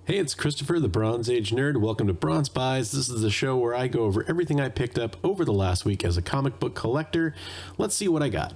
Hey, it's Christopher, the Bronze Age nerd. Welcome to Bronze Buys. This is the show where I go over everything I picked up over the last week as a comic book collector. Let's see what I got.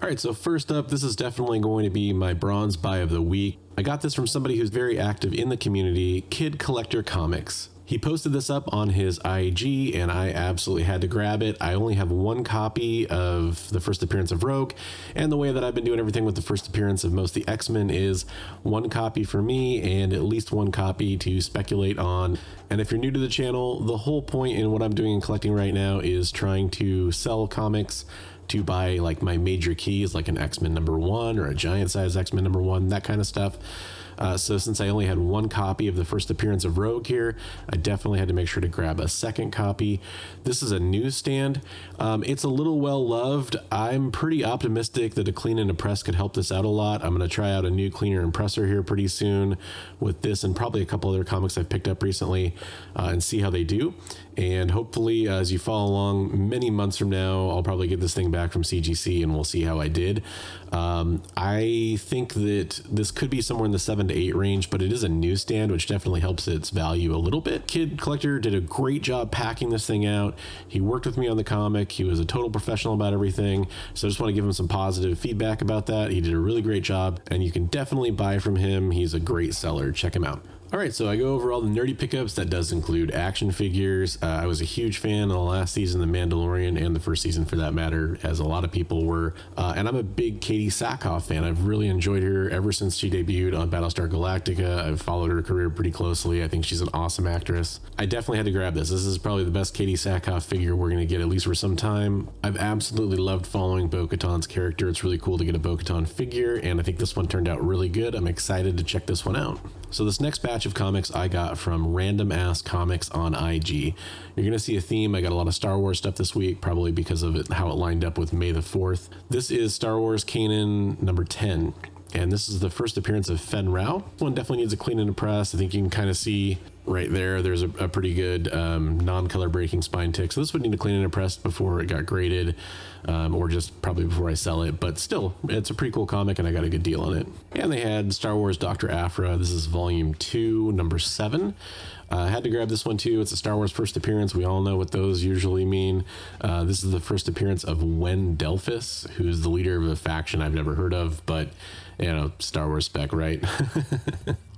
All right, so first up, this is definitely going to be my bronze buy of the week. I got this from somebody who's very active in the community, Kid Collector Comics. He posted this up on his IG, and I absolutely had to grab it. I only have one copy of the first appearance of Rogue, and the way that I've been doing everything with the first appearance of most of the X-Men is one copy for me and at least one copy to speculate on. And if you're new to the channel, the whole point in what I'm doing in collecting right now is trying to sell comics to buy like my major keys, like an X-Men #1 or a giant size X-Men #1, that kind of stuff. So since I only had one copy of the first appearance of Rogue here, I definitely had to make sure to grab a second copy. This is a newsstand. It's a little well loved. I'm pretty optimistic that a clean and a press could help this out a lot. I'm going to try out a new cleaner and presser here pretty soon with this and probably a couple other comics I've picked up recently and see how they do. And hopefully, as you follow along, many months from now, I'll probably get this thing back from CGC and we'll see how I did. I think that this could be somewhere in the 7 to 8 range, but it is a newsstand, which definitely helps its value a little bit. Kid Collector did a great job packing this thing out. He worked with me on the comic. He was a total professional about everything. So I just want to give him some positive feedback about that. He did a really great job, and you can definitely buy from him. He's a great seller. Check him out. All right, so I go over all the nerdy pickups. That does include action figures. I was a huge fan of the last season, The Mandalorian, and the first season for that matter, as a lot of people were. And I'm a big Katie Sackhoff fan. I've really enjoyed her ever since she debuted on Battlestar Galactica. I've followed her career pretty closely. I think she's an awesome actress. I definitely had to grab this. This is probably the best Katie Sackhoff figure we're going to get, at least for some time. I've absolutely loved following Bo-Katan's character. It's really cool to get a Bo-Katan figure, and I think this one turned out really good. I'm excited to check this one out. So this next batch of comics I got from Random Ass Comics on IG. You're going to see a theme. I got a lot of Star Wars stuff this week, probably because of how it lined up with May the 4th. This is Star Wars Kanan number 10. And this is the first appearance of Fen Rao. This one definitely needs a clean and a press. I think you can kind of see right there, there's a pretty good non-color breaking spine tick. So this would need to clean and a press before it got graded, or just probably before I sell it. But still, it's a pretty cool comic and I got a good deal on it. And they had Star Wars Dr. Aphra. This is volume 2, number 7. I had to grab this one too. It's a Star Wars first appearance. We all know what those usually mean. This is the first appearance of Wen Delphus, who's the leader of a faction I've never heard of, but you know, Star Wars spec, right?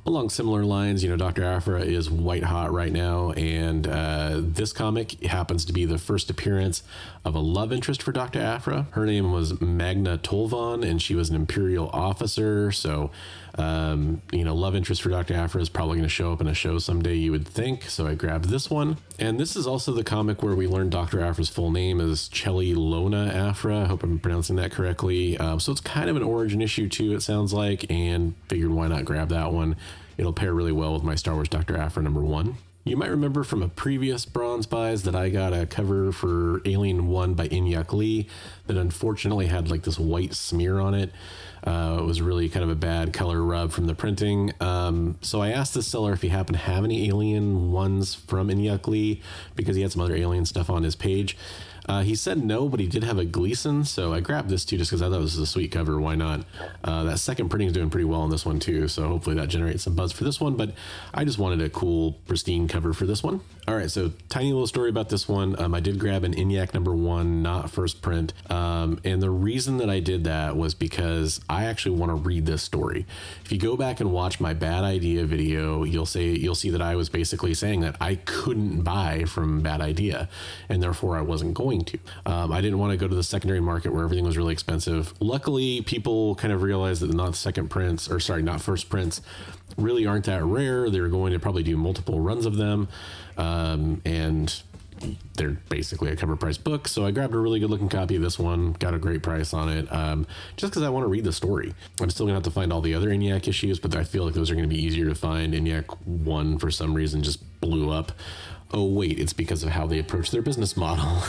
Along similar lines, you know, Dr. Aphra is white hot right now, and this comic happens to be the first appearance of a love interest for Dr. Aphra. Her name was Magna Tolvan, and she was an Imperial officer, so, you know, love interest for Dr. Aphra is probably going to show up in a show someday, you would think, so I grabbed this one. And this is also the comic where we learned Dr. Aphra's full name is Chelly Lona Aphra. I hope I'm pronouncing that correctly. So it's kind of an origin issue too, it sounds like, and figured why not grab that one. It'll pair really well with my Star Wars Dr. Aphra number 1. You might remember from a previous bronze buys that I got a cover for Alien 1 by Inyak Lee that unfortunately had like this white smear on it. It was really kind of a bad color rub from the printing. So I asked the seller if he happened to have any Alien ones from Inyak Lee because he had some other Alien stuff on his page. He said no, but he did have a Gleason, so I grabbed this too just because I thought it was a sweet cover. Why not? That second printing is doing pretty well on this one too, so hopefully that generates some buzz for this one, but I just wanted a cool, pristine cover for this one. All right, so tiny little story about this one. I did grab an Inyak number 1, not first print, and the reason that I did that was because I actually want to read this story. If you go back and watch my Bad Idea video, you'll see that I was basically saying that I couldn't buy from Bad Idea, and therefore I wasn't going to. I didn't want to go to the secondary market where everything was really expensive. Luckily, people kind of realized that not first prints really aren't that rare. They're going to probably do multiple runs of them, and they're basically a cover price book. So I grabbed a really good looking copy of this one, got a great price on it, just because I want to read the story. I'm still gonna have to find all the other ENIAC issues, but I feel like those are going to be easier to find. ENIAC 1 for some reason just blew up. Oh wait, it's because of how they approach their business model.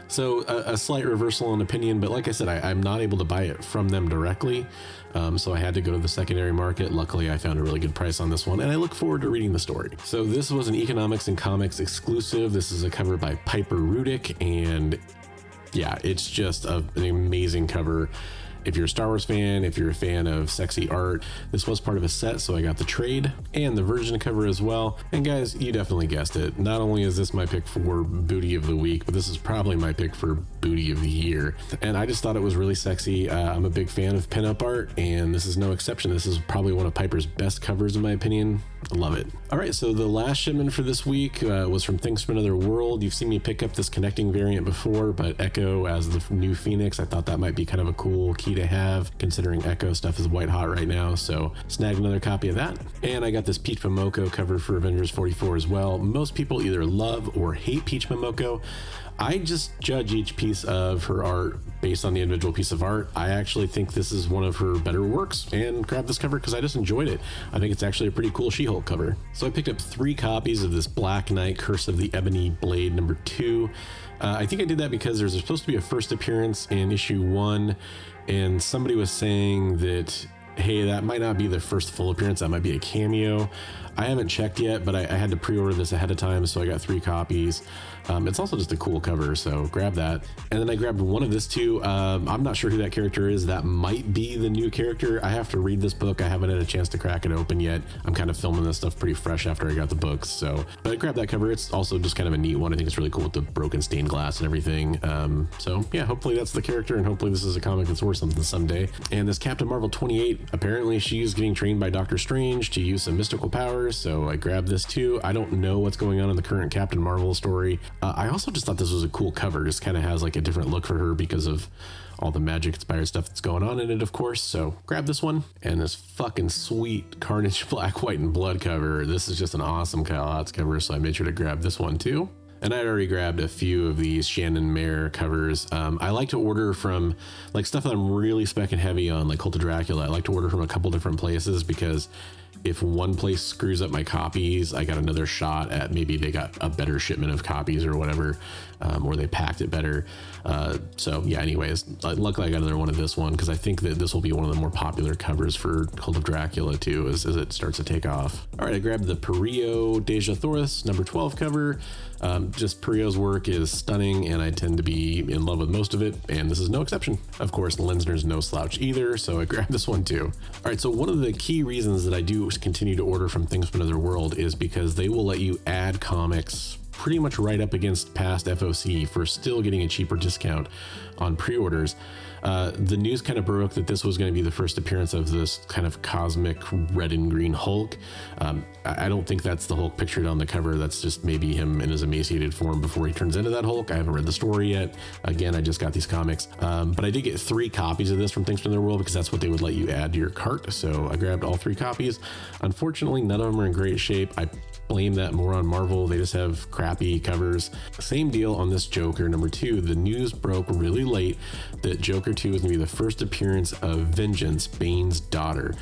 So a slight reversal in opinion, but like I said, I'm not able to buy it from them directly. So I had to go to the secondary market. Luckily, I found a really good price on this one, and I look forward to reading the story. So this was an Economics and Comics exclusive. This is a cover by Piper Rudick, and yeah, it's just an amazing cover. If you're a Star Wars fan, if you're a fan of sexy art, this was part of a set, so I got the trade and the version cover as well. And guys, you definitely guessed it. Not only is this my pick for booty of the week, but this is probably my pick for booty of the year. And I just thought it was really sexy. I'm a big fan of pinup art, and this is no exception. This is probably one of Piper's best covers in my opinion. I love it. All right, so the last shipment for this week was from Things from Another World. You've seen me pick up this connecting variant before, but Echo as the new Phoenix, I thought that might be kind of a cool key to have, considering Echo stuff is white hot right now. So snagged another copy of that. And I got this Peach Momoko cover for Avengers 44 as well. Most people either love or hate Peach Momoko. I just judge each piece of her art based on the individual piece of art. I actually think this is one of her better works and grabbed this cover because I just enjoyed it. I think it's actually a pretty cool She-Hulk cover. So I picked up 3 copies of this Black Knight Curse of the Ebony Blade #2. I think I did that because there's supposed to be a first appearance in issue 1, and somebody was saying that, hey, that might not be the first full appearance, that might be a cameo. I haven't checked yet, but I had to pre-order this ahead of time, so I got 3 copies. It's also just a cool cover, so grab that. And then I grabbed one of this too. I'm not sure who that character is. That might be the new character. I have to read this book. I haven't had a chance to crack it open yet. I'm kind of filming this stuff pretty fresh after I got the books, so. But I grabbed that cover. It's also just kind of a neat one. I think it's really cool with the broken stained glass and everything. So yeah, hopefully that's the character, and hopefully this is a comic that's worth something someday. And this Captain Marvel 28, apparently she's getting trained by Doctor Strange to use some mystical powers, so I grabbed this too. I don't know what's going on in the current Captain Marvel story. I also just thought this was a cool cover. Just kind of has like a different look for her because of all the magic inspired stuff that's going on in it, of course. So grab this one, and this fucking sweet Carnage Black, White, and Blood cover. This is just an awesome Kyle Otts cover, so I made sure to grab this one too. And I'd already grabbed a few of these Shannon Mayer covers. I like to order from like stuff that I'm really specking heavy on, like Cult of Dracula. I like to order from a couple different places because if one place screws up my copies, I got another shot at maybe they got a better shipment of copies or whatever, or they packed it better. So yeah, anyways, luckily I got another one of this one because I think that this will be one of the more popular covers for Cult of Dracula too, as it starts to take off. All right, I grabbed the Perio Deja Thoris #12 cover. Just Perio's work is stunning, and I tend to be in love with most of it, and this is no exception. Of course, Linsner's no slouch either, so I grabbed this one too. All right, so one of the key reasons that I do continue to order from Things from Another World is because they will let you add comics pretty much right up against past FOC for still getting a cheaper discount on pre-orders. The news kind of broke that this was going to be the first appearance of this kind of cosmic red and green Hulk. I don't think that's the Hulk pictured on the cover. That's just maybe him in his emaciated form before he turns into that Hulk. I haven't read the story yet. Again, I just got these comics. But I did get 3 copies of this from Things from the World because that's what they would let you add to your cart. So I grabbed all 3 copies. Unfortunately, none of them are in great shape. I blame that more on Marvel. They just have crappy covers. Same deal on this Joker #2. The news broke really late that Joker 2 is going to be the first appearance of Vengeance, Bane's daughter.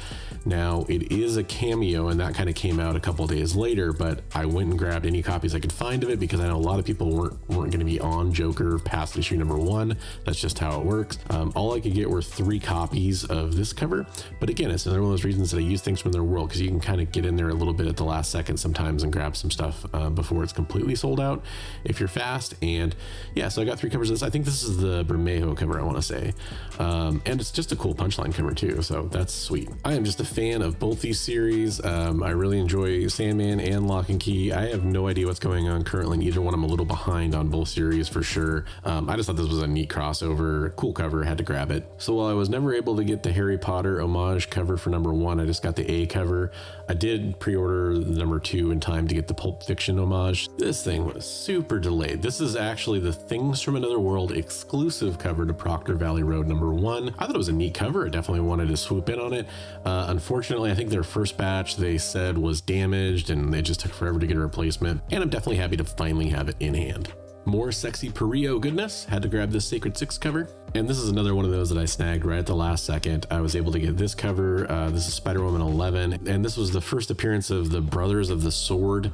Now, it is a cameo, and that kind of came out a couple days later, but I went and grabbed any copies I could find of it because I know a lot of people weren't going to be on Joker past issue #1. That's just how it works. All I could get were 3 copies of this cover, but again, it's another one of those reasons that I use Things from Their World because you can kind of get in there a little bit at the last second sometimes and grab some stuff before it's completely sold out if you're fast. And yeah, so I got 3 covers of this. I think this is the Bermejo cover, I want to say, and it's just a cool punchline cover too, so that's sweet. I am just a fan of both these series. I really enjoy Sandman and Lock and Key. I have no idea what's going on currently in either one. I'm a little behind on both series for sure. I just thought this was a neat crossover, cool cover, had to grab it. So while I was never able to get the Harry Potter homage cover for #1, I just got the A cover. I did pre-order the #2 in time to get the Pulp Fiction homage. This thing was super delayed. This is actually the Things from Another World exclusive cover to Proctor Valley Road #1. I thought it was a neat cover. I definitely wanted to swoop in on it. Unfortunately, I think their first batch they said was damaged and they just took forever to get a replacement, and I'm definitely happy to finally have it in hand. More sexy Perio goodness. Had to grab this Sacred 6 cover. And this is another one of those that I snagged right at the last second. I was able to get this cover. This is Spider-Woman 11, and this was the first appearance of the Brothers of the Sword.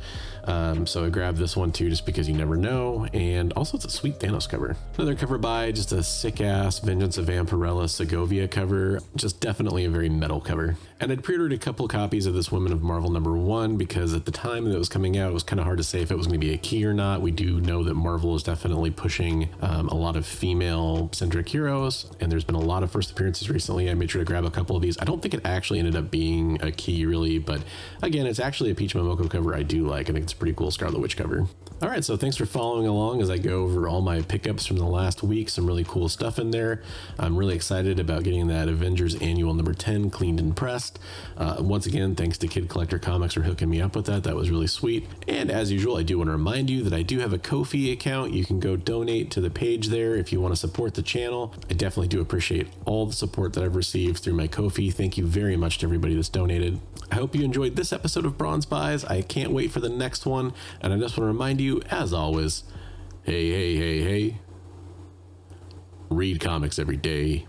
So I grabbed this one too, just because you never know. And also it's a sweet Thanos cover. Another cover by just a sick-ass Vengeance of Vampirella Segovia cover. Just definitely a very metal cover. And I'd pre-ordered a couple copies of this Women of Marvel #1 because at the time that it was coming out, it was kind of hard to say if it was going to be a key or not. We do know that Marvel is definitely pushing a lot of female-centric heroes, and there's been a lot of first appearances recently. I made sure to grab a couple of these. I don't think it actually ended up being a key really, but again, it's actually a Peach Momoko cover I do like. I think it's a pretty cool Scarlet Witch cover. All right, so thanks for following along as I go over all my pickups from the last week. Some really cool stuff in there. I'm really excited about getting that Avengers Annual #10 cleaned and pressed. Once again, thanks to Kid Collector Comics for hooking me up with that. That was really sweet. And as usual, I do want to remind you that I do have a Ko-fi account. You can go donate to the page there if you want to support the channel. I definitely do appreciate all the support that I've received through my Ko-fi. Thank you very much to everybody that's donated. I hope you enjoyed this episode of Bronze Buys. I can't wait for the next one. And I just want to remind you, as always, hey, read comics every day.